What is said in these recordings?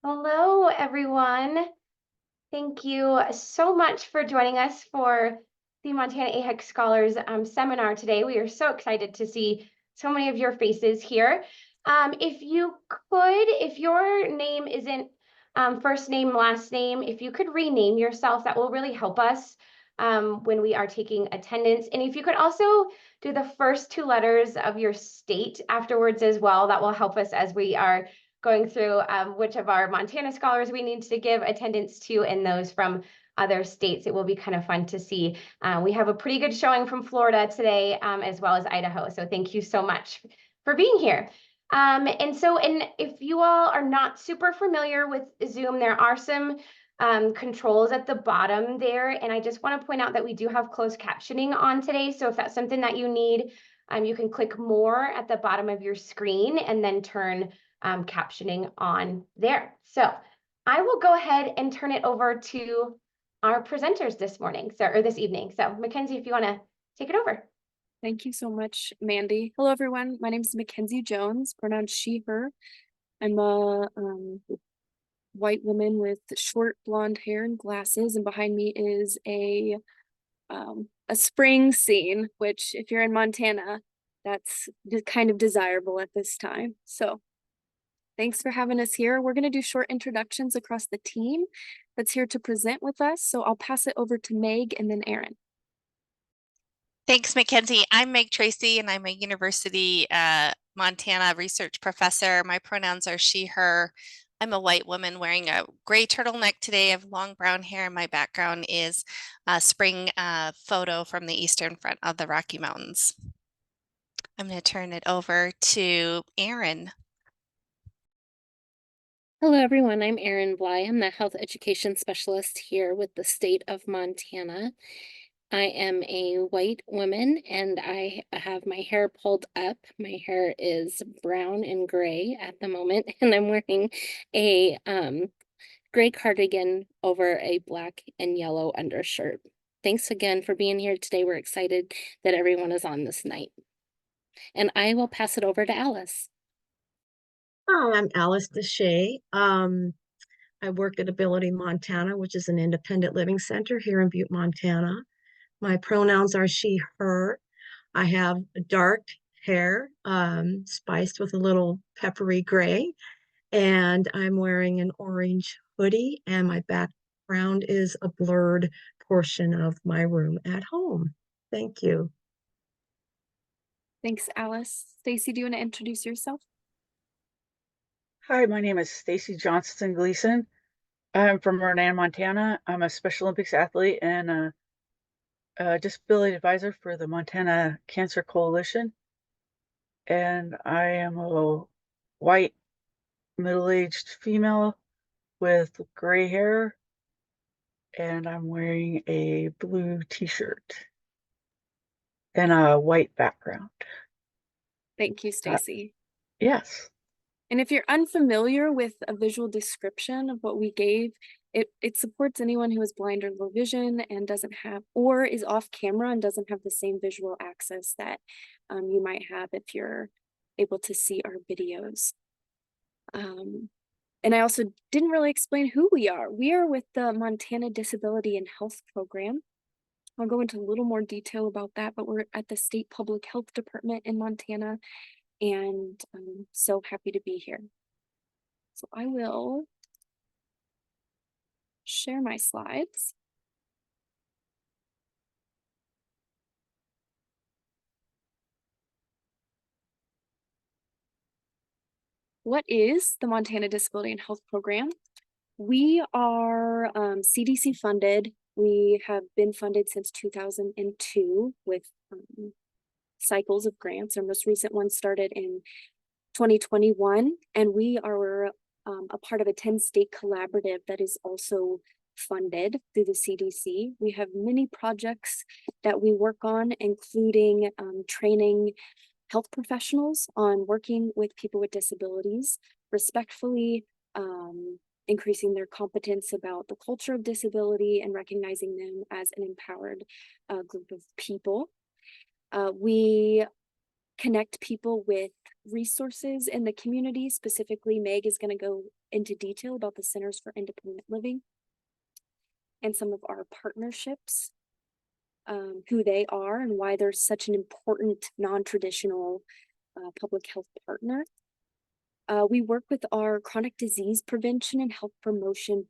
Hello, everyone. Thank you so much for joining us for the Montana AHEC Scholars seminar today. We are so excited to see so many of your faces here. If you could, if your name isn't first name, last name, if you could rename yourself, that will really help us when we are taking attendance. And if you could also do the first two letters of your state afterwards as well, that will help us as we are going through which of our Montana scholars we need to give attendance to and those from other states. It will be kind of fun to see. We have a pretty good showing from Florida today, as well as Idaho. So thank you so much for being here. And if you all are not super familiar with Zoom, there are some controls at the bottom there. And I just want to point out that we do have closed captioning on today. So if that's something that you need, you can click more at the bottom of your screen and then turn captioning on there. So I will go ahead and turn it over to our presenters this morning, or this evening. So Mackenzie, if you want to take it over. Thank you so much, Mandy. Hello, everyone. My name is Mackenzie Jones, pronouns she, her. I'm a white woman with short blonde hair and glasses, and behind me is a spring scene, which if you're in Montana, that's kind of desirable at this time. So thanks for having us here. We're going to do short introductions across the team that's here to present with us. So I'll pass it over to Meg and then Aaron. Thanks, Mackenzie. I'm Meg Tracy, and I'm a University Montana research professor. My pronouns are she, her. I'm a white woman wearing a gray turtleneck today. I have long brown hair, and my background is a spring photo from the eastern front of the Rocky Mountains. I'm going to turn it over to Aaron. Hello, everyone. I'm Erin Bly. I'm the health education specialist here with the state of Montana. I am a white woman and I have my hair pulled up. My hair is brown and gray at the moment, and I'm wearing a gray cardigan over a black and yellow undershirt. Thanks again for being here today. We're excited that everyone is on this night. And I will pass it over to Alice. Hi, I'm Alice Deshay. I work at Ability Montana, which is an independent living center here in Butte, Montana. My pronouns are she, her. I have dark hair, spiced with a little peppery gray, and I'm wearing an orange hoodie, and my background is a blurred portion of my room at home. Thank you. Thanks, Alice. Stacy, do you want to introduce yourself? Hi, my name is Stacy Johnston Gleason. I'm from Ronan, Montana. I'm a Special Olympics athlete and a disability advisor for the Montana Cancer Coalition. And I am a white, middle-aged female with gray hair, and I'm wearing a blue t-shirt and a white background. Thank you, Stacy. Yes. And if you're unfamiliar with a visual description of what we gave, it supports anyone who is blind or low vision and doesn't have, or is off camera and doesn't have the same visual access that you might have if you're able to see our videos. And I also didn't really explain who we are. We are with the Montana Disability and Health Program. I'll go into a little more detail about that, but we're at the State Public Health Department in Montana, and I'm so happy to be here. So I will share my slides. What is the Montana Disability and Health Program? We are CDC funded. We have been funded since 2002 with cycles of grants. Our most recent one started in 2021, and we are a part of a 10-state collaborative that is also funded through the CDC. We have many projects that we work on, including training health professionals on working with people with disabilities, respectfully increasing their competence about the culture of disability and recognizing them as an empowered group of people. We connect people with resources in the community. Specifically, Meg is going to go into detail about the Centers for Independent Living and some of our partnerships, who they are and why they're such an important non-traditional public health partner. We work with our chronic disease prevention and health promotion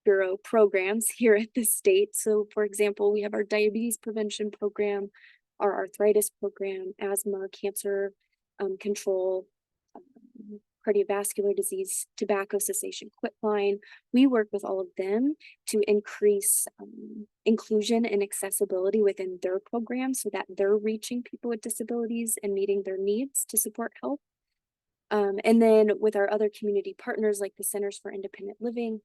bureau programs here at the state. So for example, we have our diabetes prevention program, our arthritis program, asthma, cancer control, cardiovascular disease, tobacco cessation, quit line. We work with all of them to increase inclusion and accessibility within their programs so that they're reaching people with disabilities and meeting their needs to support health. And then with our other community partners like the Centers for Independent Living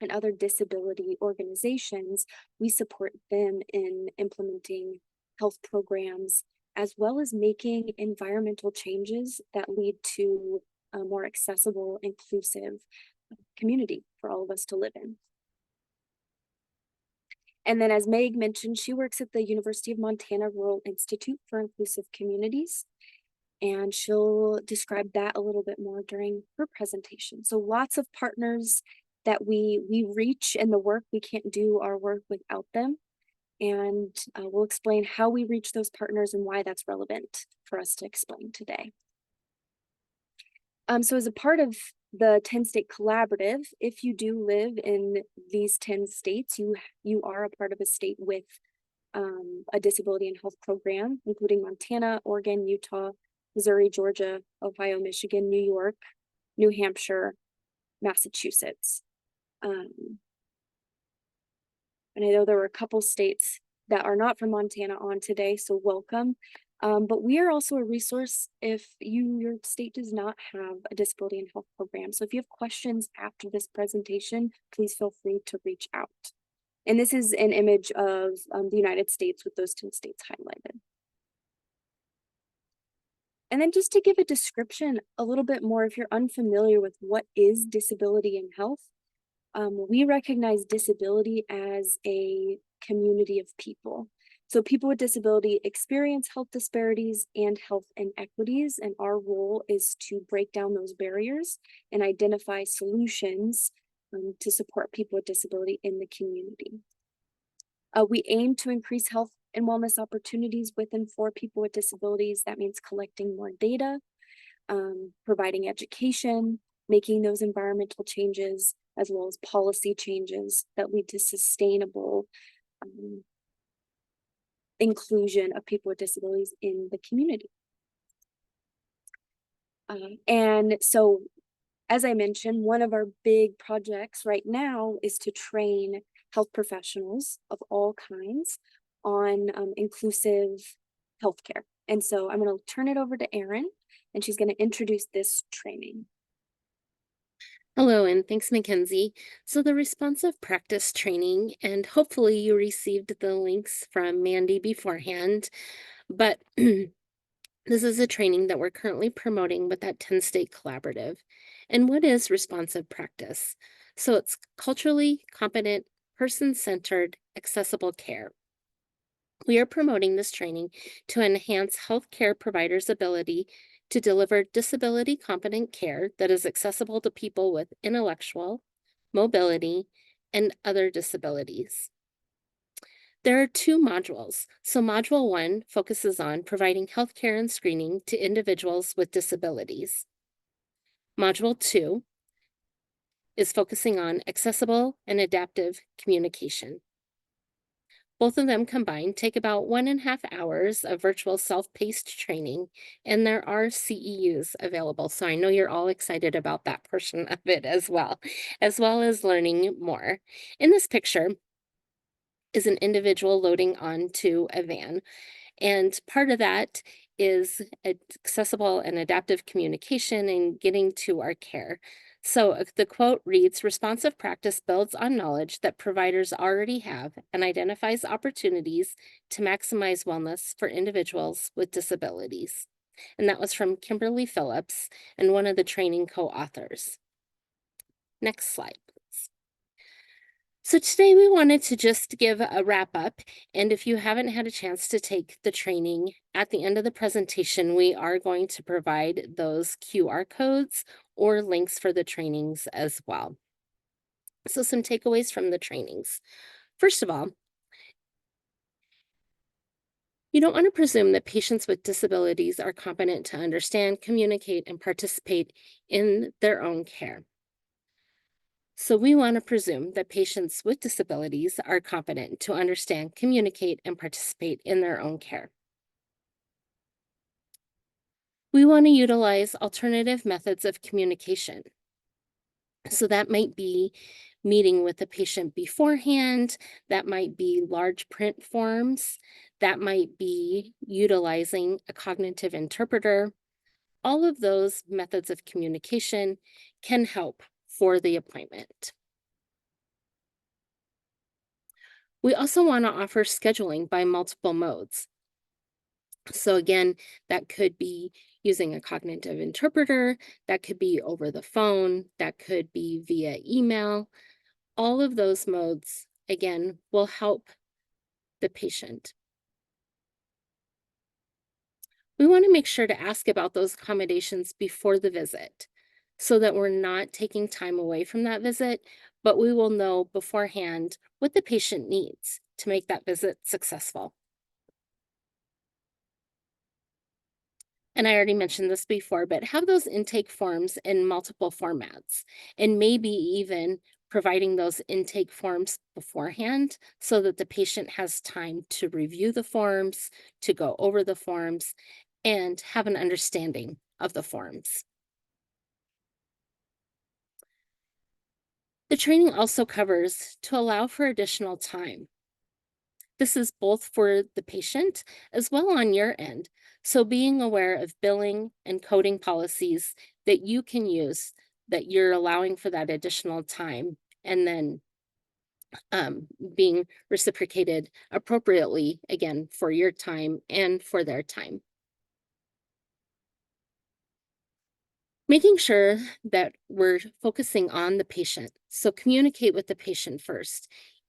and other disability organizations, we support them in implementing health programs as well as making environmental changes that lead to a more accessible, inclusive community for all of us to live in. And then as Meg mentioned, she works at the University of Montana Rural Institute for Inclusive Communities, and she'll describe that a little bit more during her presentation. So lots of partners that we reach in the work. We can't do our work without them. And we'll explain how we reach those partners and why that's relevant for us to explain today. So as a part of the 10-state collaborative, if you do live in these 10 states, you are a part of a state with a disability and health program, including Montana, Oregon, Utah, Missouri, Georgia, Ohio, Michigan, New York, New Hampshire, Massachusetts. And I know there were a couple states that are not from Montana on today, so welcome. But we are also a resource if your state does not have a disability and health program. So if you have questions after this presentation, please feel free to reach out. And this is an image of the United States with those 10 states highlighted. And then just to give a description a little bit more, if you're unfamiliar with what is disability and health, we recognize disability as a community of people. So people with disability experience health disparities and health inequities, and our role is to break down those barriers and identify solutions to support people with disability in the community. We aim to increase health and wellness opportunities with and for people with disabilities. That means collecting more data, providing education, making those environmental changes, as well as policy changes that lead to sustainable inclusion of people with disabilities in the community. And so, as I mentioned, one of our big projects right now is to train health professionals of all kinds on inclusive healthcare. And so I'm going to turn it over to Erin, and she's going to introduce this training. Hello, and thanks, Mackenzie. So the responsive practice training, and hopefully you received the links from Mandy beforehand, but this is a training that we're currently promoting with that 10-state collaborative. And what is responsive practice? So it's culturally competent, person-centered, accessible care. We are promoting this training to enhance healthcare providers' ability to deliver disability competent care that is accessible to people with intellectual, mobility, and other disabilities. There are 2 modules. So Module 1 focuses on providing healthcare and screening to individuals with disabilities. Module 2 is focusing on accessible and adaptive communication. Both of them combined take about 1.5 hours of virtual self-paced training, and there are CEUs available. So I know you're all excited about that portion of it as well as learning more. In this picture is an individual loading onto a van, and part of that is accessible and adaptive communication and getting to our care. So the quote reads, "Responsive practice builds on knowledge that providers already have and identifies opportunities to maximize wellness for individuals with disabilities." And that was from Kimberly Phillips and one of the training co-authors. Next slide, please. So today we wanted to just give a wrap up, and if you haven't had a chance to take the training, at the end of the presentation, we are going to provide those QR codes or links for the trainings as well. So some takeaways from the trainings. First of all, you don't want to presume that patients with disabilities are competent to understand, communicate, and participate in their own care. So we want to presume that patients with disabilities are competent to understand, communicate, and participate in their own care. We want to utilize alternative methods of communication. So that might be meeting with the patient beforehand, that might be large print forms, that might be utilizing a cognitive interpreter. All of those methods of communication can help for the appointment. We also want to offer scheduling by multiple modes. So again, that could be using a cognitive interpreter, that could be over the phone, that could be via email. All of those modes, again, will help the patient. We want to make sure to ask about those accommodations before the visit so that we're not taking time away from that visit, but we will know beforehand what the patient needs to make that visit successful. And I already mentioned this before, but have those intake forms in multiple formats and maybe even providing those intake forms beforehand so that the patient has time to review the forms, to go over the forms, and have an understanding of the forms. The training also covers to allow for additional time. This is both for the patient as well on your end. So being aware of billing and coding policies that you can use that you're allowing for that additional time, and then being reciprocated appropriately again for your time and for their time. Making sure that we're focusing on the patient. So communicate with the patient first.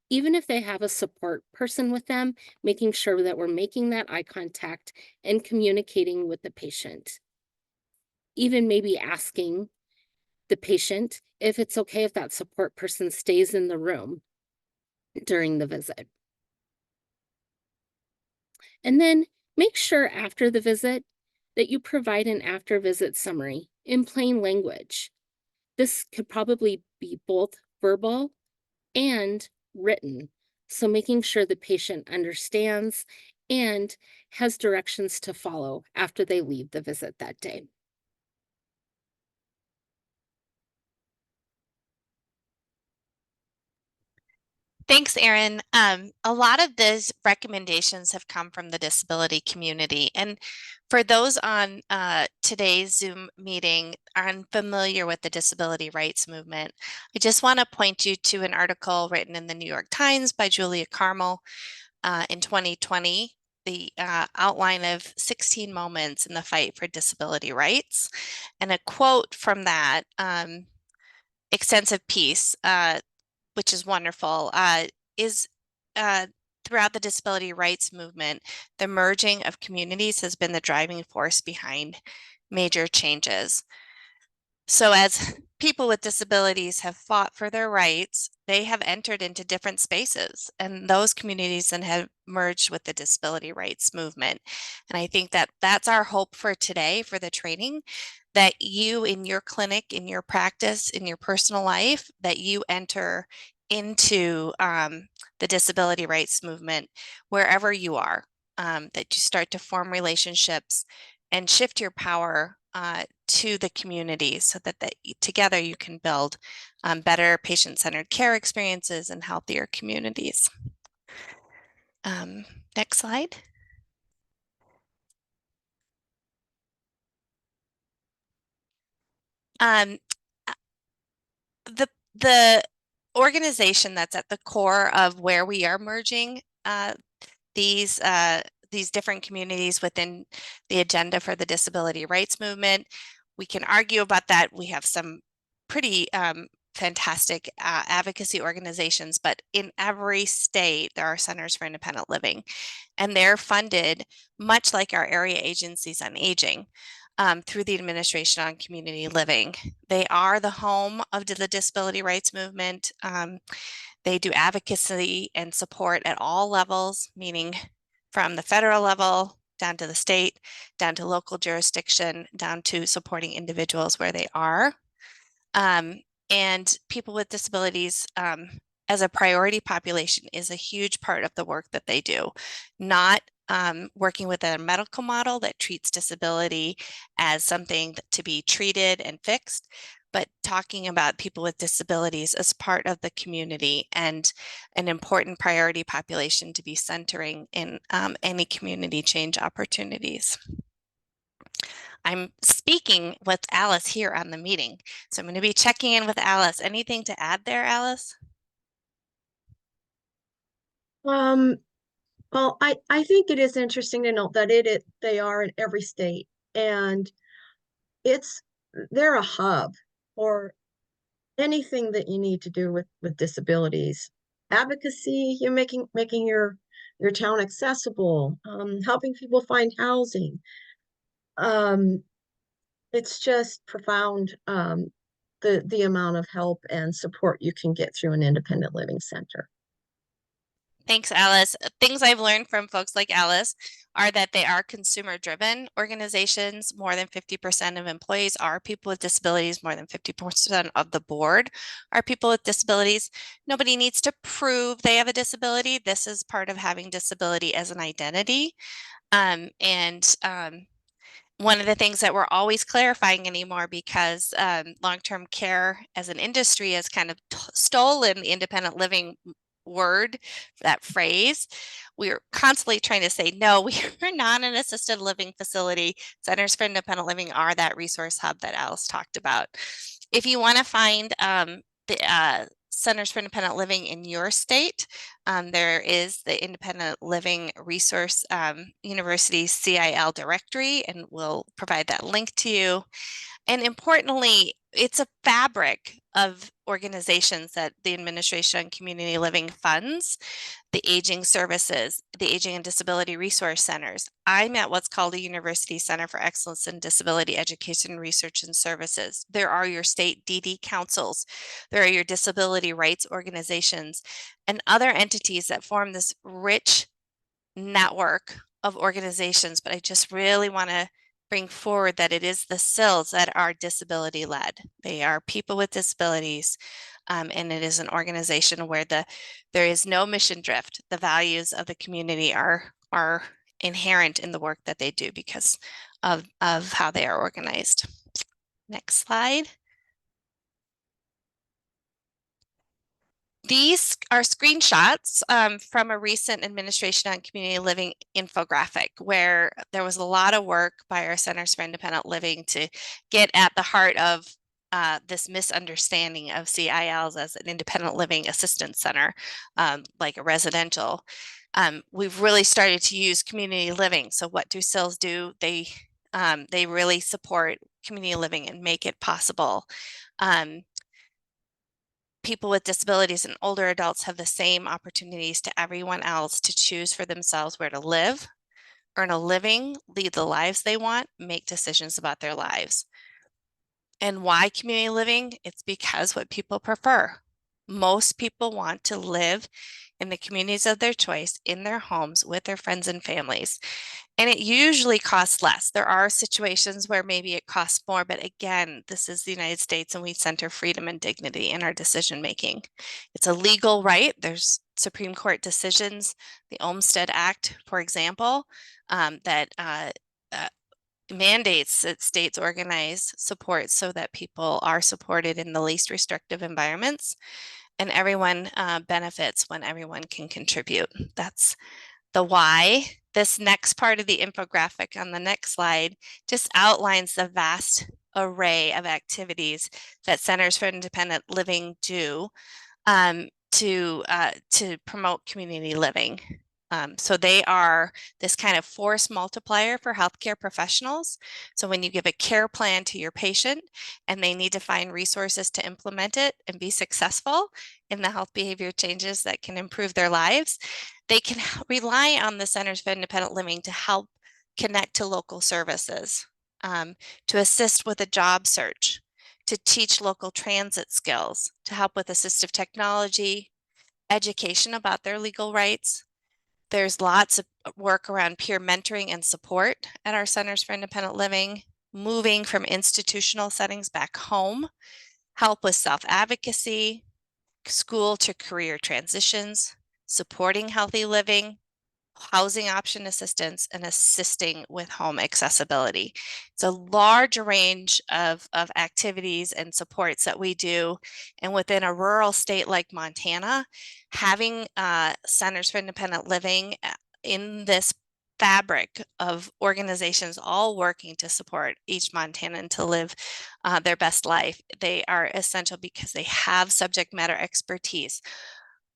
Even if they have a support person with them, making sure that we're making that eye contact and communicating with the patient. Even maybe asking the patient if it's okay if that support person stays in the room during the visit. And then make sure after the visit that you provide an after visit summary in plain language. This could probably be both verbal and written. So making sure the patient understands and has directions to follow after they leave the visit that day. Thanks, Erin. A lot of these recommendations have come from the disability community. And for those on today's Zoom meeting unfamiliar with the disability rights movement, I just want to point you to an article written in the New York Times by Julia Carmel in 2020, the outline of 16 moments in the fight for disability rights. And a quote from that extensive piece, which is wonderful, is throughout the disability rights movement, the merging of communities has been the driving force behind major changes. So as people with disabilities have fought for their rights, they have entered into different spaces, and those communities then have merged with the disability rights movement. And I think that that's our hope for today for the training, that you in your clinic, in your practice, in your personal life, that you enter into the disability rights movement wherever you are, that you start to form relationships and shift your power to the community so that together you can build better patient-centered care experiences and healthier communities. Next slide. The organization that's at the core of where we are merging these different communities within the agenda for the disability rights movement. We can argue about that. We have some pretty fantastic advocacy organizations, but in every state, there are centers for independent living, and they're funded much like our area agencies on aging. Through the Administration on Community Living. They are the home of the disability rights movement. They do advocacy and support at all levels, meaning from the federal level down to the state, down to local jurisdiction, down to supporting individuals where they are. And people with disabilities as a priority population is a huge part of the work that they do, not working with a medical model that treats disability as something to be treated and fixed, but talking about people with disabilities as part of the community and an important priority population to be centering in any community change opportunities. I'm speaking with Alice here on the meeting, so I'm going to be checking in with Alice. Anything to add there, Alice? Well, I think it is interesting to note that they are in every state, and they're a hub for anything that you need to do with disabilities. Advocacy, you're making your town accessible, helping people find housing. It's just profound, the amount of help and support you can get through an independent living center. Thanks, Alice. Things I've learned from folks like Alice are that they are consumer-driven organizations. More than 50% of employees are people with disabilities. More than 50% of the board are people with disabilities. Nobody needs to prove they have a disability. This is part of having disability as an identity. One of the things that we're always clarifying anymore, because long-term care as an industry has kind of stolen the independent living word, that phrase. We're constantly trying to say, no, we are not an assisted living facility. Centers for Independent Living are that resource hub that Alice talked about. If you want to find the Centers for Independent Living in your state, there is the Independent Living Resource University CIL directory, and we'll provide that link to you. And importantly, it's a fabric of organizations that the Administration on Community Living funds: the aging services, the aging and disability resource centers. I'm at what's called a University Center for Excellence in Disability Education, Research, and Services. There are your state DD councils. There are your disability rights organizations and other entities that form this rich network of organizations. But I just really want to bring forward that it is the CILs that are disability led. They are people with disabilities, and it is an organization where there is no mission drift. The values of the community are inherent in the work that they do because of how they are organized. Next slide. These are screenshots from a recent Administration on Community Living infographic, where there was a lot of work by our Centers for Independent Living to get at the heart of this misunderstanding of CILs as an independent living assistance center, like a residential. We've really started to use community living. So what do CILs do? They really support community living and make it possible. People with disabilities and older adults have the same opportunities to everyone else to choose for themselves where to live, earn a living, lead the lives they want, make decisions about their lives. And why community living? It's because what people prefer. Most people want to live in the communities of their choice, in their homes, with their friends and families. And it usually costs less. There are situations where maybe it costs more, but again, this is the United States and we center freedom and dignity in our decision making. It's a legal right. There's Supreme Court decisions, the Olmstead Act, for example, that mandates that states organize support so that people are supported in the least restrictive environments, and everyone benefits when everyone can contribute. That's the why. This next part of the infographic on the next slide just outlines the vast array of activities that Centers for Independent Living do to promote community living. So they are this kind of force multiplier for healthcare professionals. So when you give a care plan to your patient and they need to find resources to implement it and be successful in the health behavior changes that can improve their lives, they can rely on the Centers for Independent Living to help connect to local services, to assist with a job search, to teach local transit skills, to help with assistive technology, education about their legal rights. There's lots of work around peer mentoring and support at our Centers for Independent Living, moving from institutional settings back home, help with self-advocacy, school to career transitions, supporting healthy living, housing option assistance, and assisting with home accessibility. It's a large range of activities and supports that we do. And within a rural state like Montana, having Centers for Independent Living in this fabric of organizations all working to support each Montanan to live their best life, they are essential because they have subject matter expertise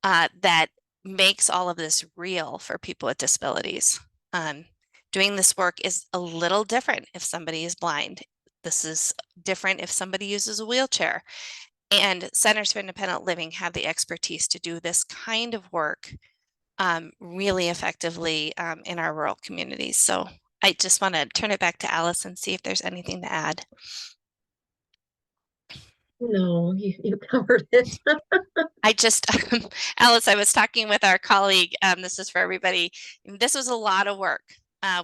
that makes all of this real for people with disabilities. Doing this work is a little different if somebody is blind. This is different if somebody uses a wheelchair. And Centers for Independent Living have the expertise to do this kind of work really effectively in our rural communities. So I just want to turn it back to Alice and see if there's anything to add. No, you covered it. I just, Alice, I was talking with our colleague, this is for everybody. This was a lot of work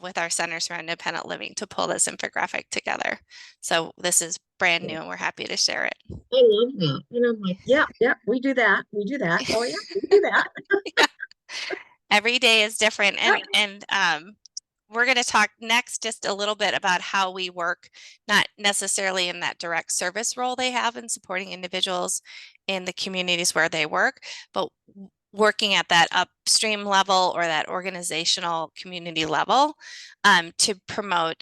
with our Centers for Independent Living to pull this infographic together. So this is brand new and we're happy to share it. I love that. And I'm like, yeah, we do that. We do that. Oh yeah, we do that. Every day is different. And we're going to talk next just a little bit about how we work, not necessarily in that direct service role they have in supporting individuals in the communities where they work, but working at that upstream level or that organizational community level to promote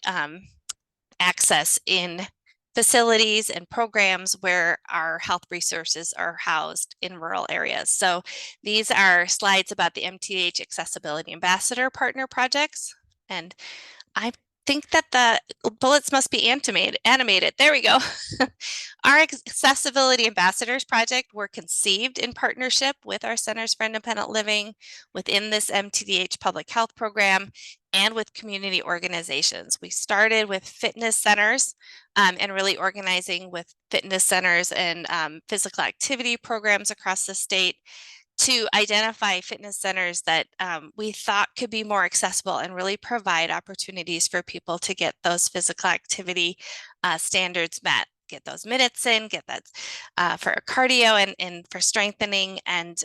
access in facilities and programs where our health resources are housed in rural areas. So these are slides about the MTH Accessibility Ambassador Partner Projects. And I think that the bullets must be animated. There we go. Our Accessibility Ambassadors Project were conceived in partnership with our Centers for Independent Living within this MTDH public health program and with community organizations. We started with fitness centers and really organizing with fitness centers and physical activity programs across the state to identify fitness centers that we thought could be more accessible and really provide opportunities for people to get those physical activity standards met, get those minutes in, get that for cardio and for strengthening. And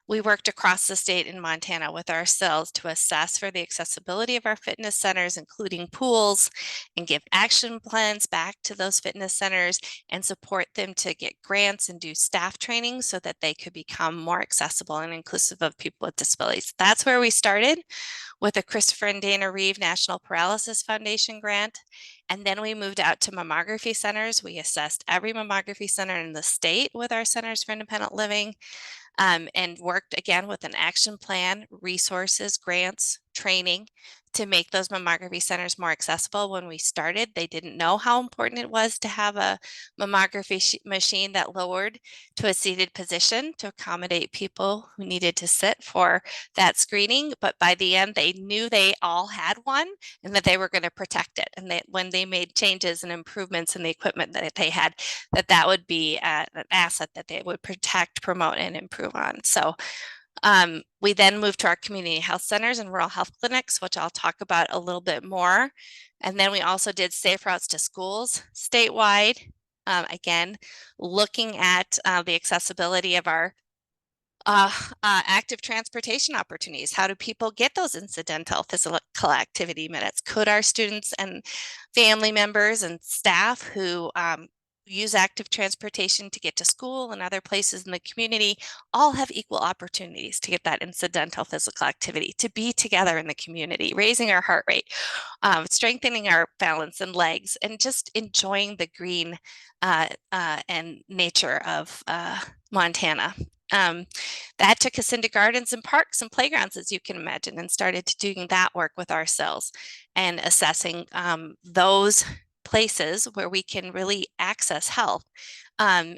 we worked across the state in Montana with our CILs to assess for the accessibility of our fitness centers, including pools, and give action plans back to those fitness centers and support them to get grants and do staff training so that they could become more accessible and inclusive of people with disabilities. That's where we started with the Christopher and Dana Reeve National Paralysis Foundation grant. And then we moved out to mammography centers. We assessed every mammography center in the state with our Centers for Independent Living. And worked again with an action plan, resources, grants, training to make those mammography centers more accessible. When we started, they didn't know how important it was to have a mammography machine that lowered to a seated position to accommodate people who needed to sit for that screening. But by the end, they knew they all had one and that they were going to protect it. And that when they made changes and improvements in the equipment that they had, that would be an asset that they would protect, promote, and improve on. So we then moved to our community health centers and rural health clinics, which I'll talk about a little bit more. And then we also did safe routes to schools statewide. Again, looking at the accessibility of our active transportation opportunities. How do people get those incidental physical activity minutes? Could our students and family members and staff who use active transportation to get to school and other places in the community all have equal opportunities to get that incidental physical activity, to be together in the community, raising our heart rate, strengthening our balance and legs, and just enjoying the green and nature of Montana. That took us into gardens and parks and playgrounds, as you can imagine, and started to doing that work with ourselves and assessing those places where we can really access health, and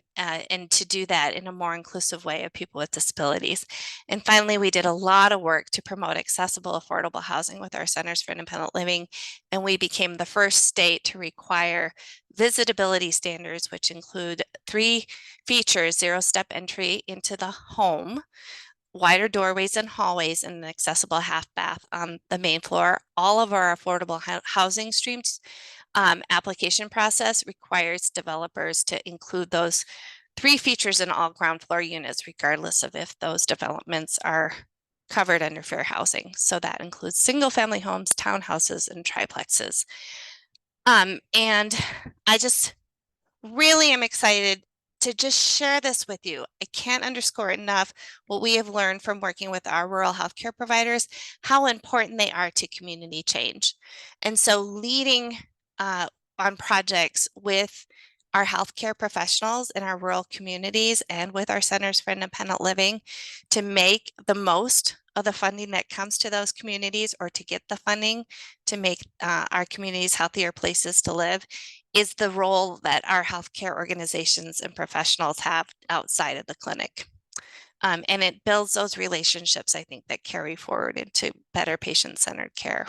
to do that in a more inclusive way of people with disabilities. And finally, we did a lot of work to promote accessible, affordable housing with our Centers for Independent Living, and we became the first state to require visitability standards, which include 3 features: zero-step entry into the home, wider doorways and hallways, and an accessible half bath on the main floor. All of our affordable housing streams application process requires developers to include those 3 features in all ground floor units, regardless of if those developments are covered under fair housing. So that includes single family homes, townhouses, and triplexes. And I just really am excited to just share this with you. I can't underscore enough what we have learned from working with our rural healthcare providers, how important they are to community change. And so leading on projects with our healthcare professionals in our rural communities and with our Centers for Independent Living to make the most of the funding that comes to those communities, or to get the funding to make our communities healthier places to live, is the role that our healthcare organizations and professionals have outside of the clinic. And it builds those relationships, I think, that carry forward into better patient-centered care.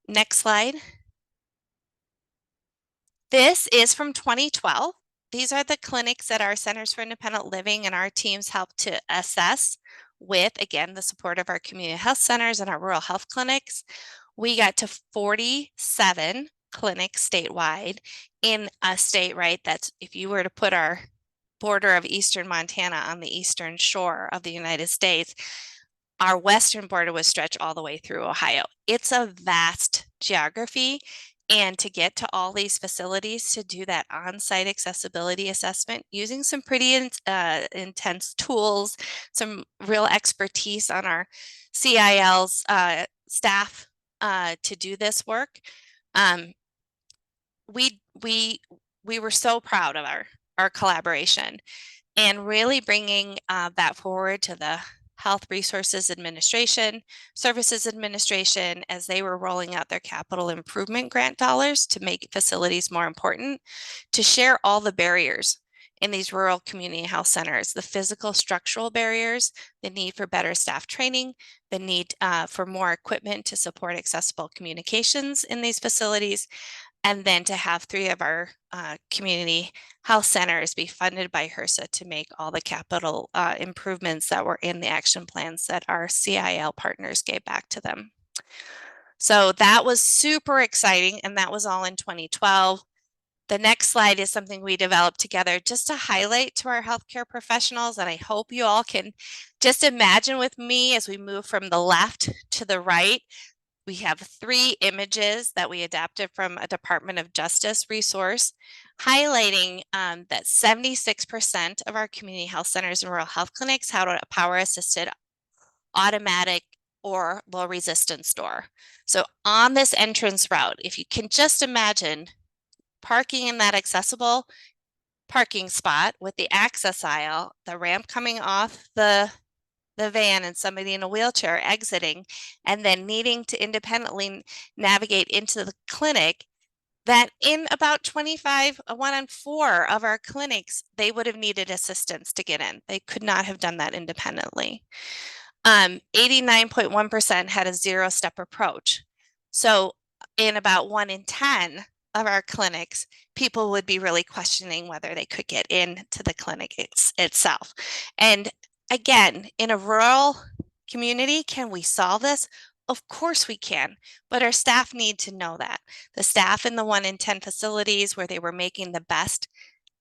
Next slide. This is from 2012. These are the clinics that our Centers for Independent Living and our teams help to assess with, again, the support of our community health centers and our rural health clinics. We got to 47 clinics statewide in a state, right? That's, if you were to put our border of eastern Montana on the eastern shore of the United States, our western border would stretch all the way through Ohio. It's a vast geography. And to get to all these facilities to do that on-site accessibility assessment using some pretty intense tools, some real expertise on our CIL's staff to do this work. We were so proud of our collaboration and really bringing that forward to the Health Resources Administration, Services Administration, as they were rolling out their capital improvement grant dollars to make facilities more important, to share all the barriers in these rural community health centers, the physical structural barriers, the need for better staff training, the need for more equipment to support accessible communications in these facilities, and then to have 3 of our community health centers be funded by HRSA to make all the capital improvements that were in the action plans that our CIL partners gave back to them. So that was super exciting, and that was all in 2012. The next slide is something we developed together just to highlight to our healthcare professionals, and I hope you all can just imagine with me as we move from the left to the right. We have 3 images that we adapted from a Department of Justice resource, highlighting that 76% of our community health centers and rural health clinics have a power-assisted, automatic, or low resistance door. So on this entrance route, if you can just imagine parking in that accessible parking spot with the access aisle, the ramp coming off the van and somebody in a wheelchair exiting, and then needing to independently navigate into the clinic, that in about 1 in 4 of our clinics, they would have needed assistance to get in. They could not have done that independently. 89.1% had a 0-step approach. So in about 1 in 10 of our clinics, people would be really questioning whether they could get into the clinic itself. And again, in a rural community, can we solve this? Of course we can, but our staff need to know that. The staff in the 1 in 10 facilities where they were making the best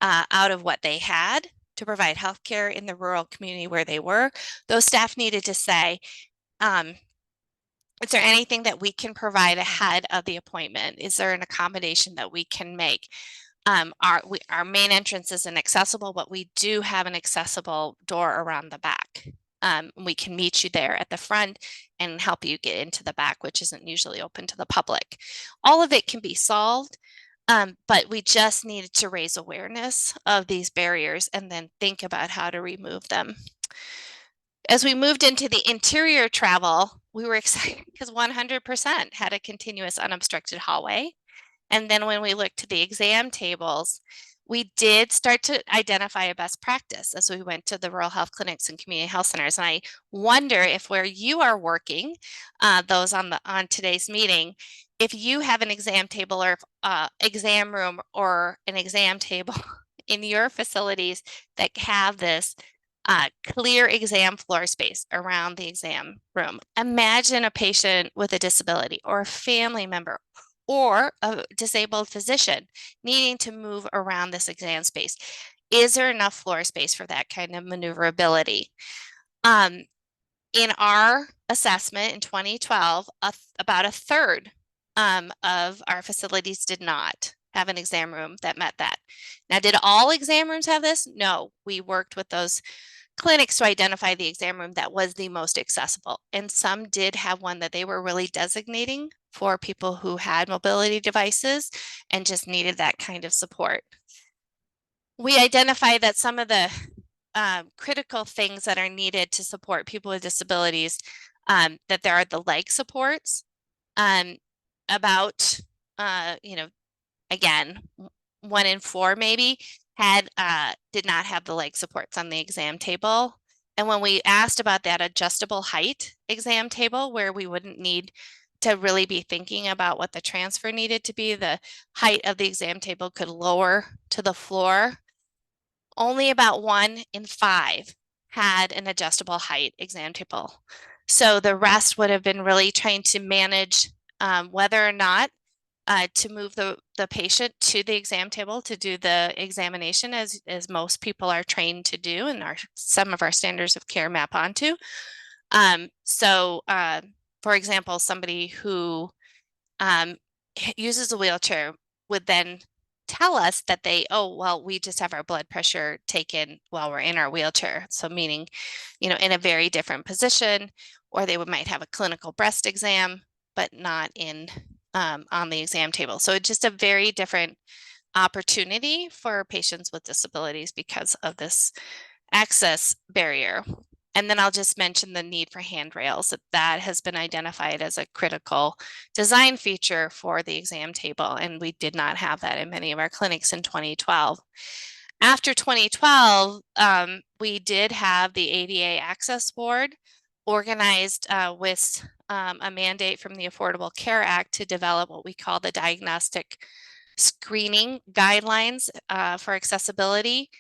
out of what they had to provide healthcare in the rural community where they were, those staff needed to say, is there anything that we can provide ahead of the appointment? Is there an accommodation that we can make? Our main entrance isn't accessible, but we do have an accessible door around the back. We can meet you there at the front and help you get into the back, which isn't usually open to the public. All of it can be solved, but we just needed to raise awareness of these barriers and then think about how to remove them. As we moved into the interior travel, we were excited because 100% had a continuous unobstructed hallway. And then when we looked to the exam tables, we did start to identify a best practice as we went to the rural health clinics and community health centers. And I wonder if where you are working, those on today's meeting, if you have an exam table or exam room or an exam table in your facilities that have this clear exam floor space around the exam room. Imagine a patient with a disability or a family member or a disabled physician needing to move around this exam space. Is there enough floor space for that kind of maneuverability? In our assessment in 2012, about a third of our facilities did not have an exam room that met that. Now, did all exam rooms have this? No, we worked with those clinics to identify the exam room that was the most accessible. And some did have one that they were really designating for people who had mobility devices and just needed that kind of support. We identified that some of the critical things that are needed to support people with disabilities, that there are the leg supports, about, again, 1 in 4 maybe did not have the leg supports on the exam table. And when we asked about that adjustable height exam table, where we wouldn't need to really be thinking about what the transfer needed to be, the height of the exam table could lower to the floor. Only about 1 in 5 had an adjustable height exam table. So the rest would have been really trying to manage whether or not to move the patient to the exam table to do the examination, as most people are trained to do and some of our standards of care map onto. For example, somebody who uses a wheelchair would then tell us that we just have our blood pressure taken while we're in our wheelchair. So meaning, in a very different position, or they might have a clinical breast exam, but not on the exam table. So it's just a very different opportunity for patients with disabilities because of this access barrier. And then I'll just mention the need for handrails. That has been identified as a critical design feature for the exam table, and we did not have that in many of our clinics in 2012. After 2012, we did have the ADA Access Board organized with a mandate from the Affordable Care Act to develop what we call the diagnostic screening guidelines for accessibility.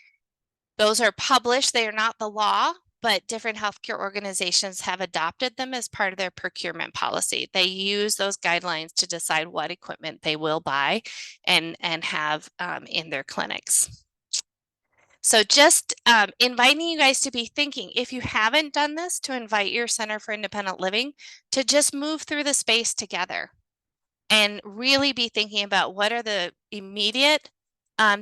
Those are published. They are not the law, but different healthcare organizations have adopted them as part of their procurement policy. They use those guidelines to decide what equipment they will buy and have in their clinics. So just inviting you guys to be thinking, if you haven't done this, to invite your Center for Independent Living to just move through the space together and really be thinking about what are the immediate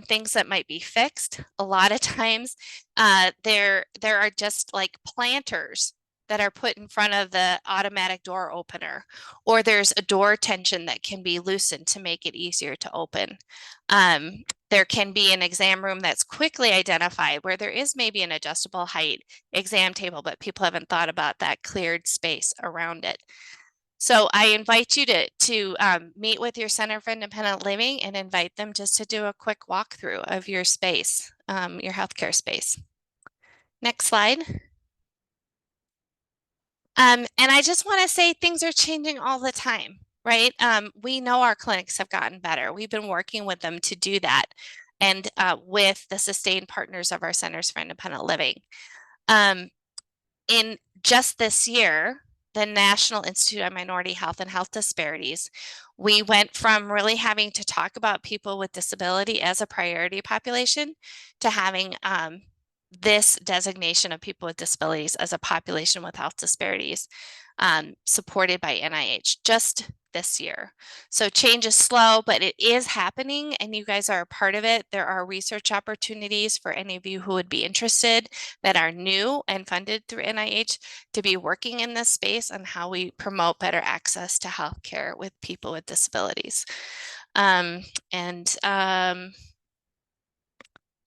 things that might be fixed. A lot of times there are just like planters that are put in front of the automatic door opener, or there's a door tension that can be loosened to make it easier to open. There can be an exam room that's quickly identified where there is maybe an adjustable height exam table, but people haven't thought about that cleared space around it. So I invite you to meet with your Center for Independent Living and invite them just to do a quick walkthrough of your space, your healthcare space. Next slide. And I just want to say things are changing all the time, right? We know our clinics have gotten better. We've been working with them to do that, and with the sustained partners of our Centers for Independent Living. In just this year, the National Institute on Minority Health and Health Disparities, we went from really having to talk about people with disability as a priority population to having this designation of people with disabilities as a population with health disparities, supported by NIH just this year. So change is slow, but it is happening, and you guys are a part of it. There are research opportunities for any of you who would be interested that are new and funded through NIH to be working in this space on how we promote better access to healthcare with people with disabilities.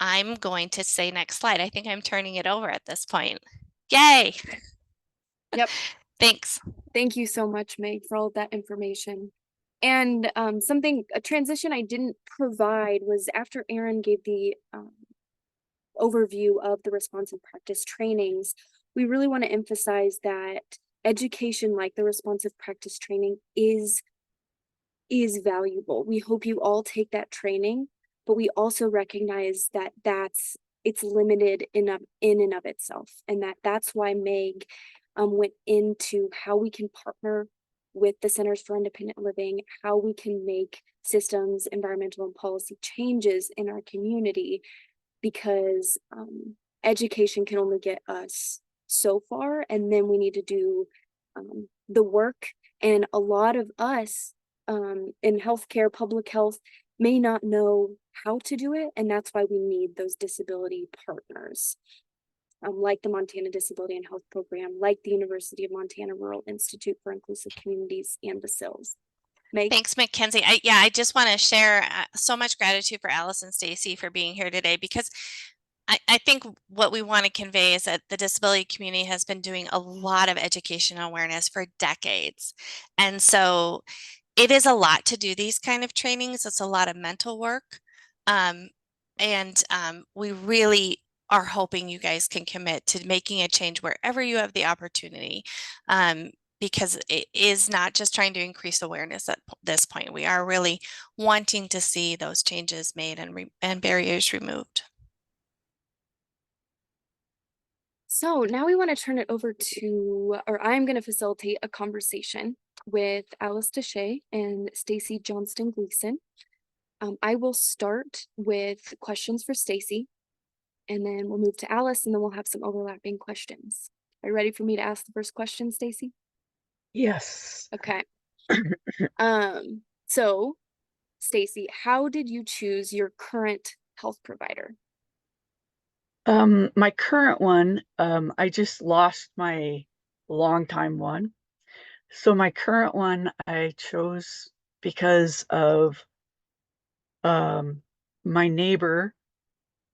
I'm going to say next slide. I think I'm turning it over at this point. Yay. Yep. Thanks. Thank you so much, Meg, for all of that information. And a transition I didn't provide was after Aaron gave the overview of the responsive practice trainings, we really want to emphasize that education like the responsive practice training is valuable. We hope you all take that training, but we also recognize that it's limited in and of itself, and that's why Meg went into how we can partner with the Centers for Independent Living, how we can make systems, environmental and policy changes in our community, because education can only get us so far, and then we need to do the work. And a lot of us in healthcare, public health, may not know how to do it, and that's why we need those disability partners, like the Montana Disability and Health Program, like the University of Montana Rural Institute for Inclusive Communities, and the SILS. Meg? Thanks, Mackenzie. I just want to share so much gratitude for Alice and Stacy for being here today, because I think what we want to convey is that the disability community has been doing a lot of education and awareness for decades. And so it is a lot to do these kind of trainings. It's a lot of mental work. We really are hoping you guys can commit to making a change wherever you have the opportunity. Because it is not just trying to increase awareness at this point. We are really wanting to see those changes made and barriers removed. So now we want to turn it over to, or I'm going to facilitate a conversation with Alice Deshay and Stacy Johnston Gleason. I will start with questions for Stacy, and then we'll move to Alice, and then we'll have some overlapping questions. Are you ready for me to ask the first question, Stacy? Yes. Okay. So Stacy, how did you choose your current health provider? My current one, I just lost my longtime one. So my current one I chose because of my neighbor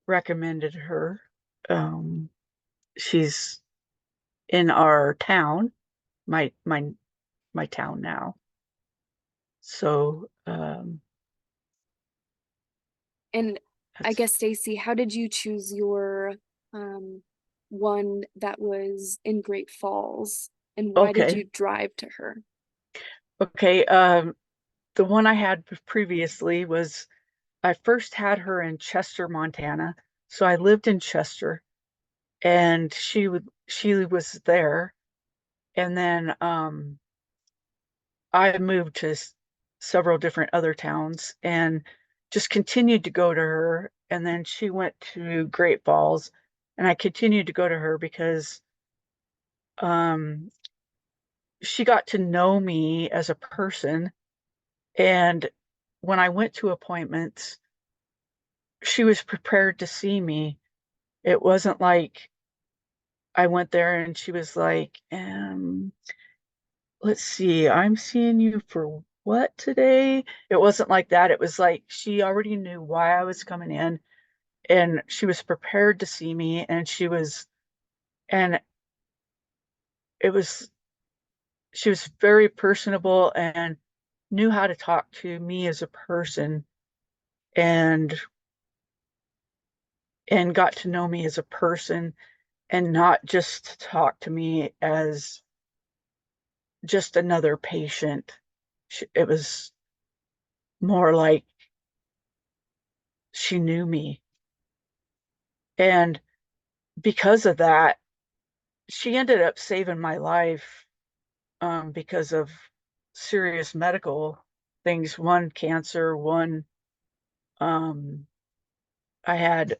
recommended her. She's in our town, my town now. So And I that's- guess, Stacy, how did you choose your one that was in Great Falls, and why did okay. you drive to her? Okay, the one I had previously was, I first had her in Chester, Montana. So I lived in Chester, and she was there. And then I moved to several different other towns and just continued to go to her. And then she went to Great Falls, and I continued to go to her because she got to know me as a person. And when I went to appointments, she was prepared to see me. It wasn't like I went there and she was like, let's see, I'm seeing you for what today? It wasn't like that. It was like she already knew why I was coming in, and she was prepared to see me, and and it was, she was very personable and knew how to talk to me as a person, and got to know me as a person, and not just talk to me as just another patient. It was more like she knew me. And because of that, she ended up saving my life because of serious medical things. One, cancer, one, I had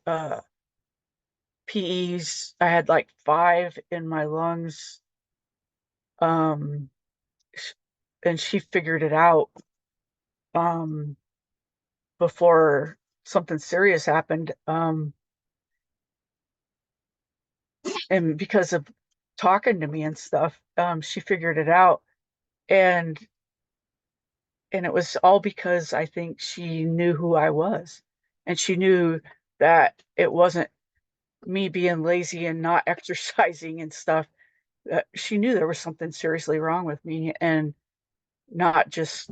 PEs. I had like 5 in my lungs. And she figured it out before something serious happened. And because of talking to me and stuff, she figured it out. And it was all because I think she knew who I was, and she knew that it wasn't me being lazy and not exercising and stuff, she knew there was something seriously wrong with me, and not just,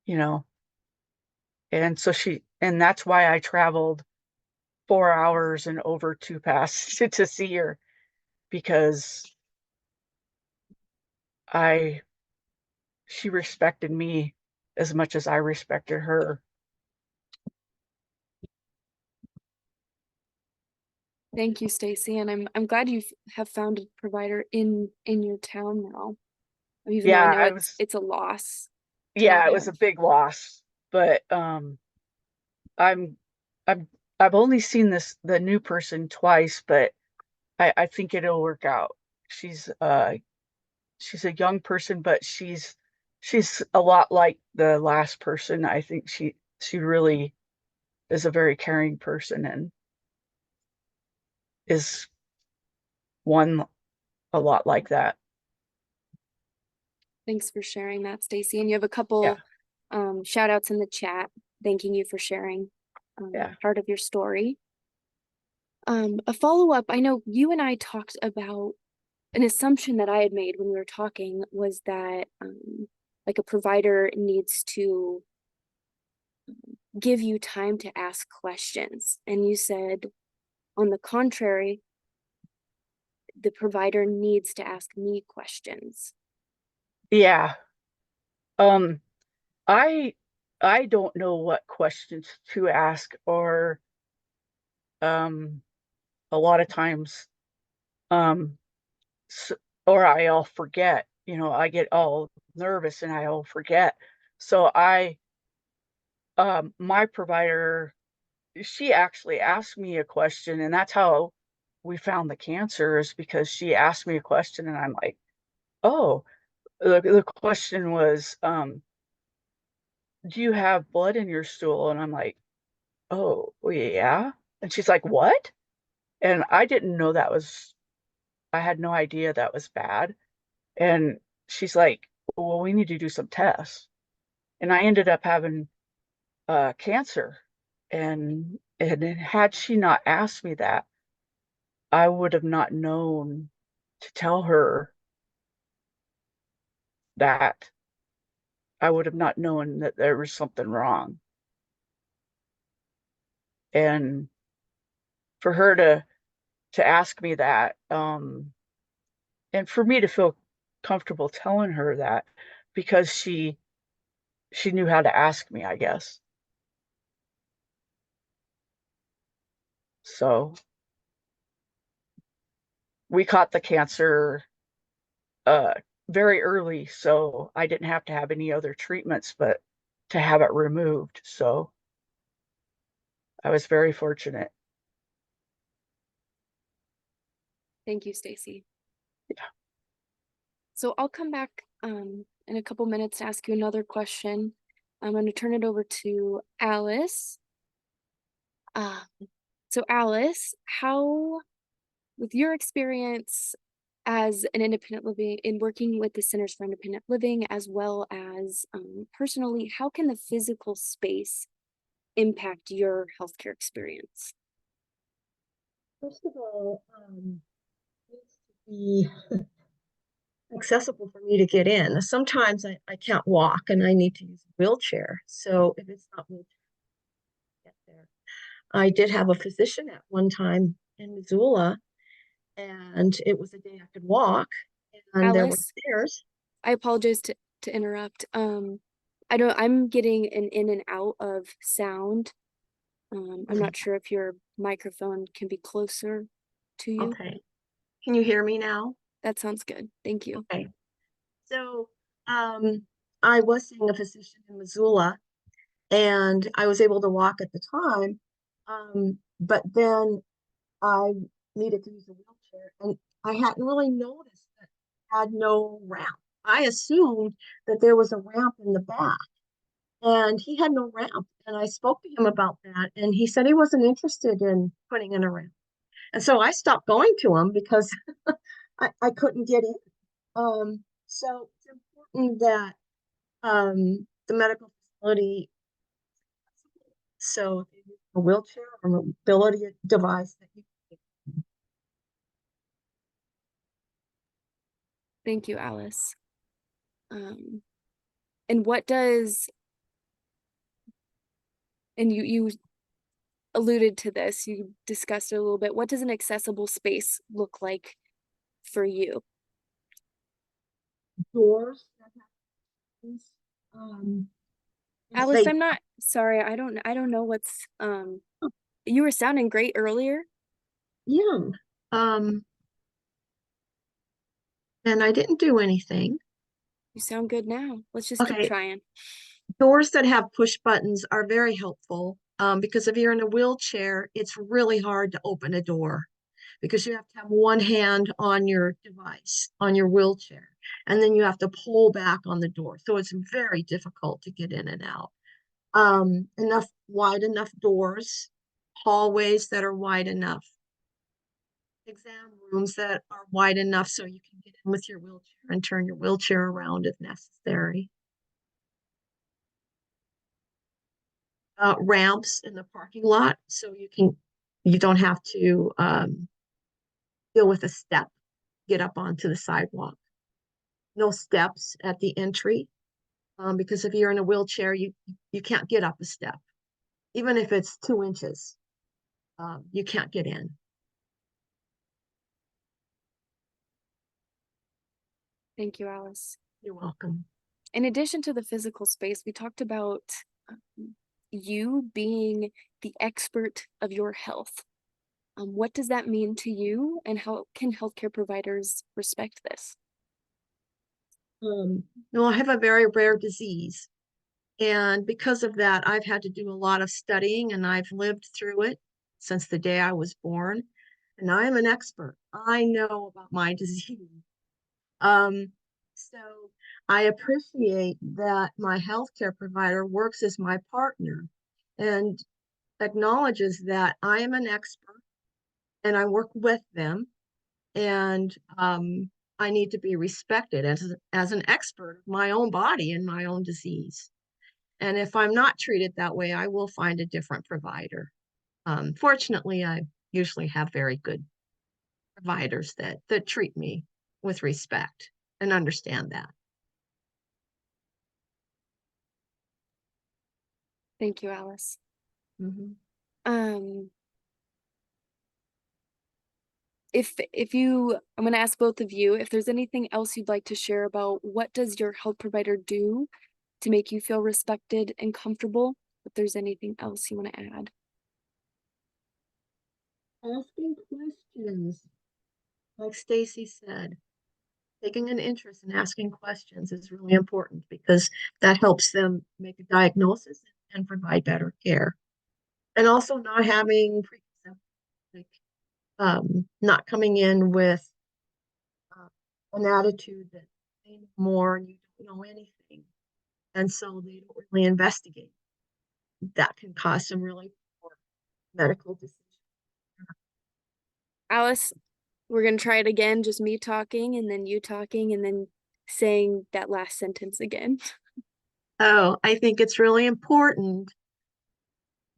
you know, and so and that's why I traveled 4 hours and over 2 passes to see her, because I she respected me as much as I respected her. Thank you, Stacy, and I'm glad you have found a provider in your town now. Even though I Yeah, know I it's was it's a loss to yeah, not it was a have. big loss, but I'm I'm I've only seen the new person twice, but I think it'll work out. She's she's a young person, but she's a lot like the last person. I think she really is a very caring person, and is one a lot like that. Thanks for sharing that, Stacy. And you have a Yeah, couple shout outs in the chat thanking you for sharing yeah, part of your story. A follow-up, I know you and I talked about an assumption that I had made when we were talking was that like a provider needs to give you time to ask questions. And you said, on the contrary, the provider needs to ask me questions. yeah. Um, I I don't know what questions to ask, or um a lot of times, um s or I'll forget, I get all nervous and I'll forget. So my provider, she actually asked me a question, and that's how we found the cancer, is because she asked me a question and I'm like, "Oh," the question was, "Do you have blood in your stool?" And I'm like, "Oh, well, yeah." And she's like, "What?" And I had no idea that was bad. And she's like, "Well, we need to do some tests." And I ended up having cancer. And had she not asked me that, I would have not known to tell her that. I would have not known that there was something wrong. And for her to ask me that, and for me to feel comfortable telling her that, because she knew how to ask me, I guess. So we caught the cancer uh very early, so I didn't have to have any other treatments but to have it removed. So I was very fortunate. Thank you, Stacy. Yeah. So I'll come back in a couple minutes to ask you another question. I'm going to turn it over to Alice. Um, so Alice, how, with your experience as an independent living in working with the Centers for Independent Living, as well as personally, how can the physical space impact your healthcare experience? First of all, it needs to be accessible for me to get in. Sometimes I can't walk and I need to use a wheelchair. So if it's not wheelchair, get there. I did have a physician at one time in Missoula, and it was a day I could walk, and there were Alice, stairs. I apologize to interrupt. I'm getting an in and out of sound. I'm not sure if your microphone can be closer to you. Okay. Can you hear me now? That sounds good. Thank you. Okay. So I was seeing a physician in Missoula, and I was able to walk at the time. But then I needed to use a wheelchair, and I hadn't really noticed that it had no ramp. I assumed that there was a ramp in the back, and he had no ramp. And I spoke to him about that, and he said he wasn't interested in putting in a ramp. And so I stopped going to him because I couldn't get in. So it's important that the medical facility, so a wheelchair or mobility device that you Thank you, Alice. And what does, and you alluded to this, you discussed it a little bit. What does an accessible space look like for you? doors that have things, Alice, they, I'm not sorry. I don't know what's you were sounding great earlier. yeah, um, and I didn't do anything. You sound good now. Let's just keep Okay, trying. doors that have push buttons are very helpful, because if you're in a wheelchair, it's really hard to open a door because you have to have one hand on your device, on your wheelchair, and then you have to pull back on the door. So it's very difficult to get in and out. Wide enough doors, hallways that are wide enough, exam rooms that are wide enough so you can get in with your wheelchair and turn your wheelchair around if necessary. Ramps in the parking lot so you don't have to deal with a step, get up onto the sidewalk. No steps at the entry, because if you're in a wheelchair, you can't get up a step, even if it's 2 inches. You can't get in. Thank you, Alice. You're welcome. In addition to the physical space, we talked about you being the expert of your health. What does that mean to you, and how can healthcare providers respect this? No, I have a very rare disease. And because of that, I've had to do a lot of studying and I've lived through it since the day I was born. And I am an expert. I know about my disease. So I appreciate that my healthcare provider works as my partner and acknowledges that I am an expert and I work with them, and I need to be respected as an expert of my own body and my own disease. And if I'm not treated that way, I will find a different provider. Fortunately, I usually have very good providers that treat me with respect and understand that. Thank you, Alice. Mhm. If you, I'm going to ask both of you if there's anything else you'd like to share about what does your health provider do to make you feel respected and comfortable. If there's anything else you want to add. Asking questions, like Stacy said, taking an interest in asking questions is really important because that helps them make a diagnosis and provide better care. And also not having preconceptions, like not coming in with an attitude that they know more and you don't know anything. And so they don't really investigate. That can cause some really poor medical decisions. Alice, we're going to try it again, just me talking and then you talking and then saying that last sentence again. Oh, I think it's really important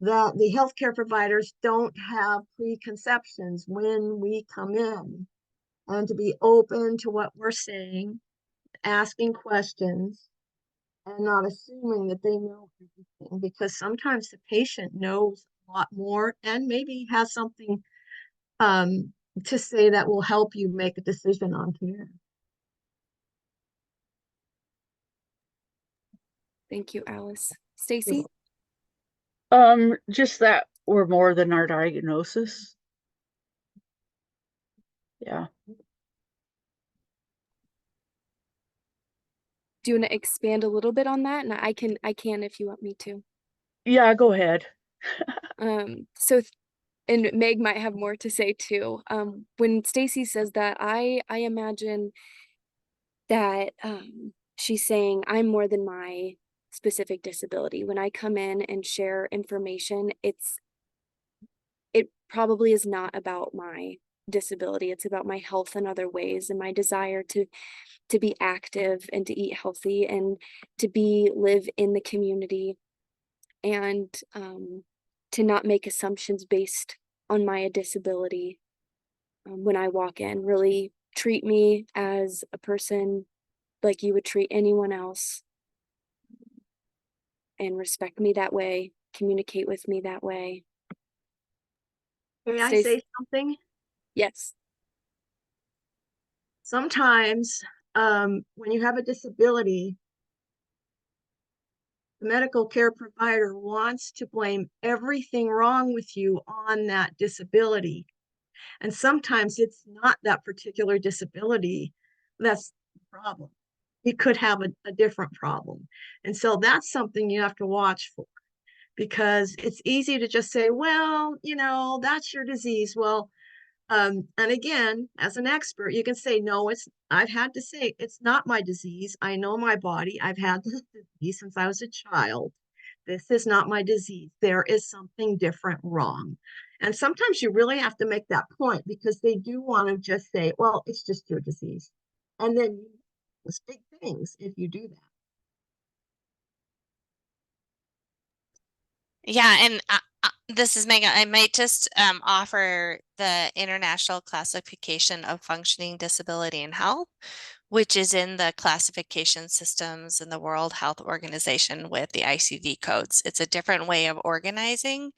that the healthcare providers don't have preconceptions when we come in, and to be open to what we're saying, asking questions, and not assuming that they know everything, because sometimes the patient knows a lot more and maybe has something to say that will help you make a decision on care. Thank you, Alice. Stacy? Just that we're more than our diagnosis. Yeah. Do you want to expand a little bit on that? And I can if you want me to. Yeah, go ahead. And Meg might have more to say too. When Stacy says that, I imagine that she's saying I'm more than my specific disability. When I come in and share information, it probably is not about my disability. It's about my health in other ways and my desire to be active and to eat healthy and to live in the community. And to not make assumptions based on my disability when I walk in. Really treat me as a person like you would treat anyone else, and respect me that way, communicate with me that way. May I Stacy? say something? Yes. Sometimes, when you have a disability, the medical care provider wants to blame everything wrong with you on that disability. And sometimes it's not that particular disability that's the problem. You could have a different problem. And so that's something you have to watch for, because it's easy to just say, well, that's your disease. Well, and again, as an expert, you can say, no, I've had to say, it's not my disease. I know my body. I've had this disease since I was a child. This is not my disease. There is something different wrong. And sometimes you really have to make that point, because they do want to just say, well, it's just your disease. And then you miss big things if you do that. Yeah, and this is Megan. I might just offer the International Classification of Functioning Disability and Health, which is in the classification systems in the World Health Organization with the ICD codes. It's a different way of organizing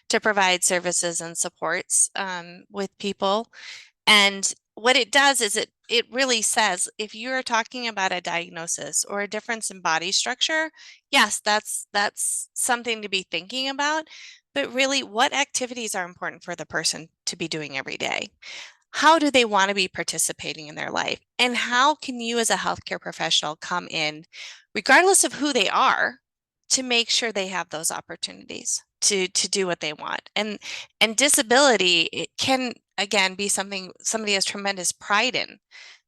to provide services and supports with people. And what it does is it really says, if you're talking about a diagnosis or a difference in body structure, yes, that's something to be thinking about. But really, what activities are important for the person to be doing every day? How do they want to be participating in their life? And how can you as a healthcare professional come in, regardless of who they are, to make sure they have those opportunities to do what they want? And disability, it can again be something somebody has tremendous pride in,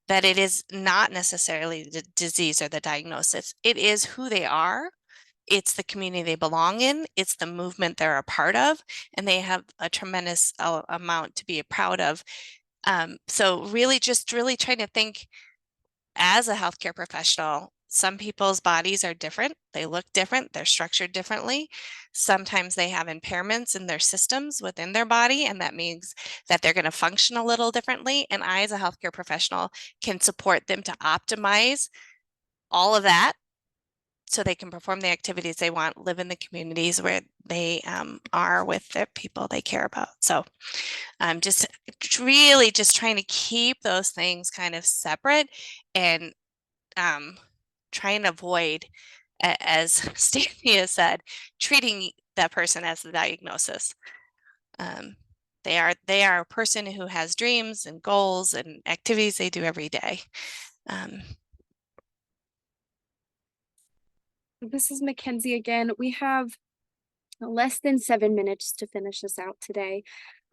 that it is not necessarily the disease or the diagnosis. It is who they are. It's the community they belong in. It's the movement they're a part of, and they have a tremendous amount to be proud of. So really trying to think as a healthcare professional, some people's bodies are different. They look different. They're structured differently. Sometimes they have impairments in their systems within their body, and that means that they're going to function a little differently. And I, as a healthcare professional, can support them to optimize all of that so they can perform the activities they want, live in the communities where they are with the people they care about. So I'm just really just trying to keep those things kind of separate, and try and avoid, as Stacey has said, treating that person as the diagnosis. They are a person who has dreams and goals and activities they do every day. This is Mackenzie again. We have less than 7 minutes to finish this out today.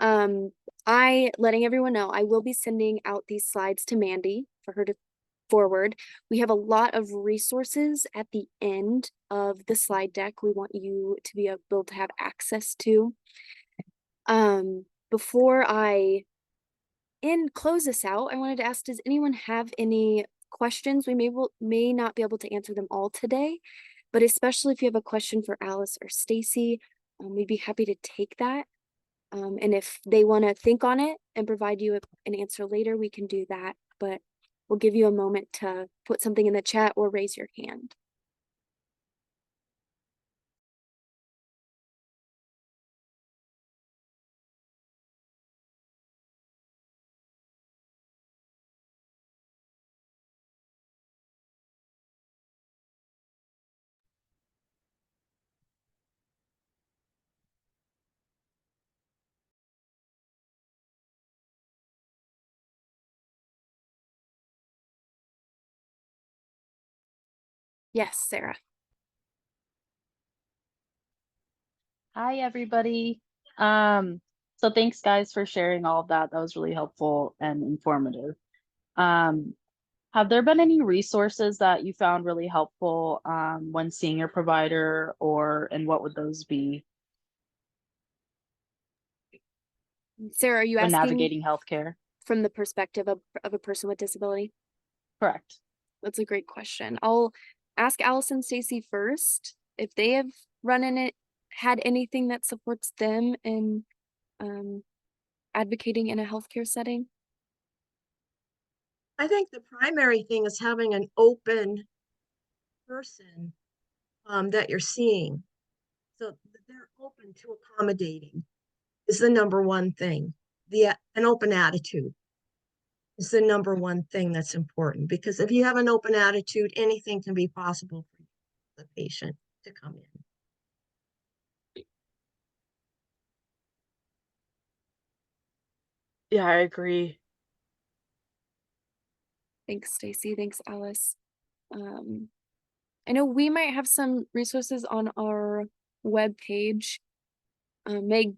Letting everyone know, I will be sending out these slides to Mandy for her to forward. We have a lot of resources at the end of the slide deck we want you to be able to have access to. Before I close this out, I wanted to ask, does anyone have any questions? We may not be able to answer them all today, but especially if you have a question for Alice or Stacy, we'd be happy to take that. And if they want to think on it and provide you an answer later, we can do that. But we'll give you a moment to put something in the chat or raise your hand. Yes, Sarah. Hi, everybody. So thanks guys for sharing all of that. That was really helpful and informative. Have there been any resources that you found really helpful when seeing your provider, and what would those be Sarah, are you when asking navigating healthcare? from the perspective of a person with disability? Correct. That's a great question. I'll ask Alice and Stacy first if they have run had anything that supports them in advocating in a healthcare setting? I think the primary thing is having an open person that you're seeing. So they're open to accommodating is the number one thing. An open attitude is the number one thing that's important, because if you have an open attitude, anything can be possible for the patient to come in. Yeah, I agree. Thanks, Stacy. Thanks, Alice. I know we might have some resources on our webpage. Meg,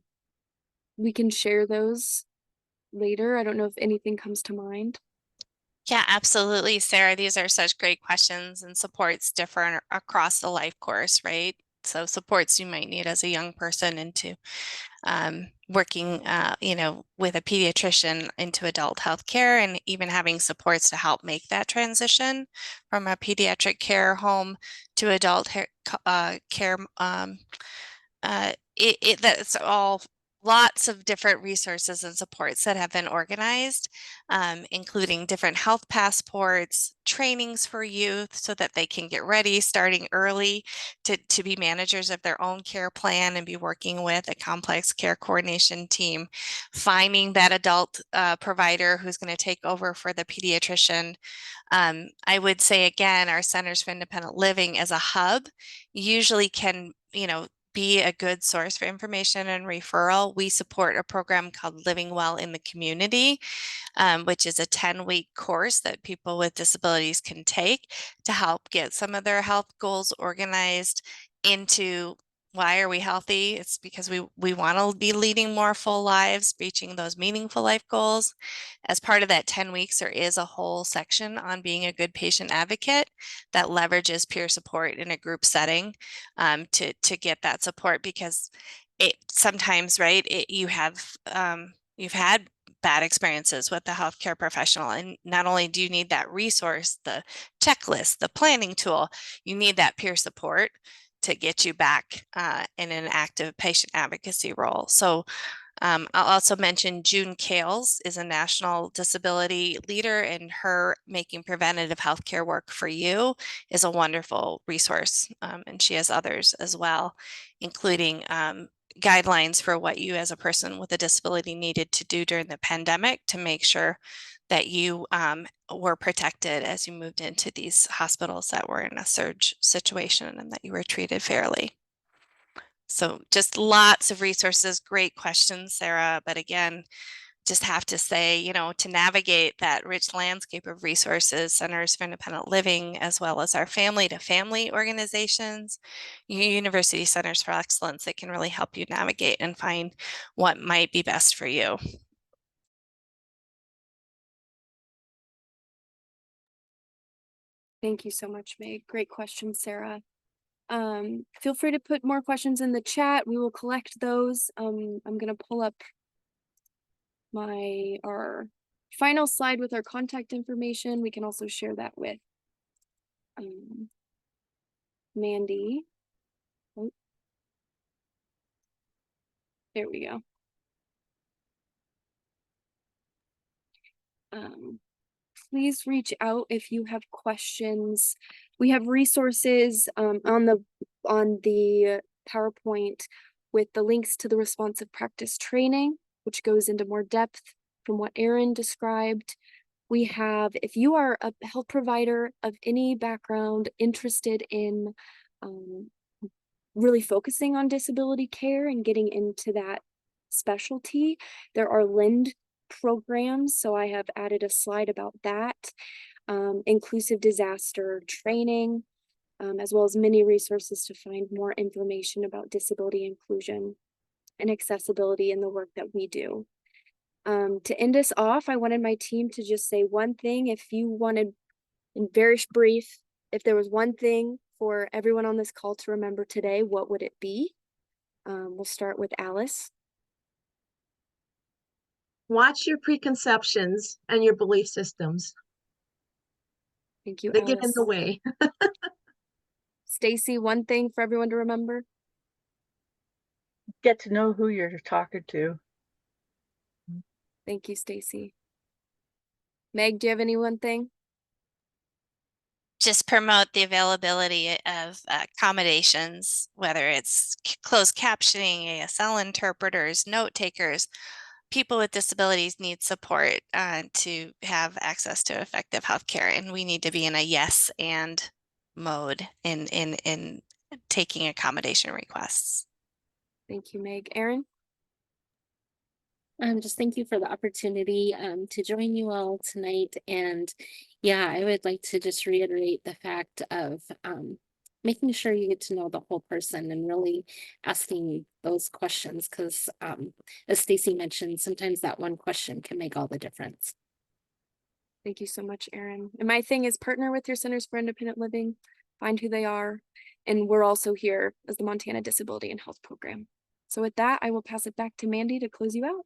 we can share those later. I don't know if anything comes to mind. Yeah, absolutely, Sarah. These are such great questions, and supports differ across the life course, right? So supports you might need as a young person into working, with a pediatrician into adult healthcare, and even having supports to help make that transition from a pediatric care home to adult care. That's all lots of different resources and supports that have been organized, including different health passports, trainings for youth so that they can get ready starting early to be managers of their own care plan and be working with a complex care coordination team, finding that adult provider who's going to take over for the pediatrician. I would say again, our Centers for Independent Living as a hub usually can, be a good source for information and referral. We support a program called Living Well in the Community, which is a 10-week course that people with disabilities can take to help get some of their health goals organized into why are we healthy? It's because we want to be leading more full lives, reaching those meaningful life goals. As part of that 10 weeks, there is a whole section on being a good patient advocate that leverages peer support in a group setting to get that support, because it sometimes, right, you've had bad experiences with the healthcare professional. And not only do you need that resource, the checklist, the planning tool, you need that peer support to get you back in an active patient advocacy role. So I'll also mention June Kales is a national disability leader, and her Making Preventative Healthcare Work for You is a wonderful resource. And she has others as well, including guidelines for what you as a person with a disability needed to do during the pandemic to make sure that you were protected as you moved into these hospitals that were in a surge situation, and that you were treated fairly. So just lots of resources, great questions, Sarah. But again, just have to say, to navigate that rich landscape of resources, Centers for Independent Living, as well as our family to family organizations, University Centers for Excellence, that can really help you navigate and find what might be best for you. Thank you so much, Meg. Great question, Sarah. Feel free to put more questions in the chat. We will collect those. I'm gonna pull up our final slide with our contact information. We can also share that with Mandy. Oh. There we go. Please reach out if you have questions. We have resources on the PowerPoint with the links to the responsive practice training, which goes into more depth from what Erin described. We have, if you are a health provider of any background interested in really focusing on disability care and getting into that specialty, there are LIND programs. So I have added a slide about that, inclusive disaster training, as well as many resources to find more information about disability inclusion and accessibility in the work that we do. To end us off, I wanted my team to just say one thing. If you wanted, in very brief, if there was one thing for everyone on this call to remember today, what would it be? We'll start with Alice. Watch your preconceptions and your belief systems. Thank you, They get in Alice. the way. Stacy, one thing for everyone to remember? get to know who you're talking to. Thank you, Stacy. Meg, do you have any one thing? Just promote the availability of accommodations, whether it's closed captioning, ASL interpreters, note takers. People with disabilities need support to have access to effective healthcare, and we need to be in a yes and mode in taking accommodation requests. Thank you, Meg. Erin? Just thank you for the opportunity to join you all tonight. And yeah, I would like to just reiterate the fact of making sure you get to know the whole person and really asking those questions, because as Stacy mentioned, sometimes that one question can make all the difference. Thank you so much, Erin. And my thing is partner with your Centers for Independent Living, find who they are. And we're also here as the Montana Disability and Health Program. So with that, I will pass it back to Mandy to close you out.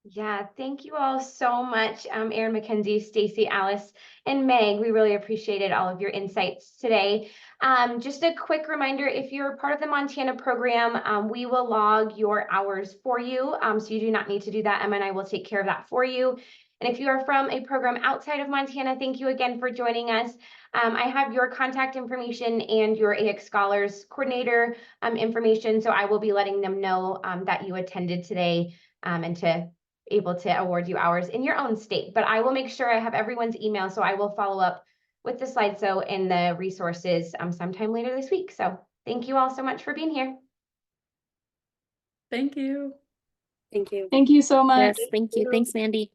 Yeah, thank you all so much, Erin McKenzie, Stacy, Alice, and Meg. We really appreciated all of your insights today. Just a quick reminder, if you're part of the Montana program, we will log your hours for you. So you do not need to do that. Emma and I will take care of that for you. And if you are from a program outside of Montana, thank you again for joining us. I have your contact information and your AHEC Scholars Coordinator information. So I will be letting them know that you attended today and to able to award you hours in your own state. But I will make sure I have everyone's email, so I will follow up with the slideshow and the resources sometime later this week. So thank you all so much for being here. Thank you. Thank you. Thank you so much. Yes, thank you. Thanks, Mandy.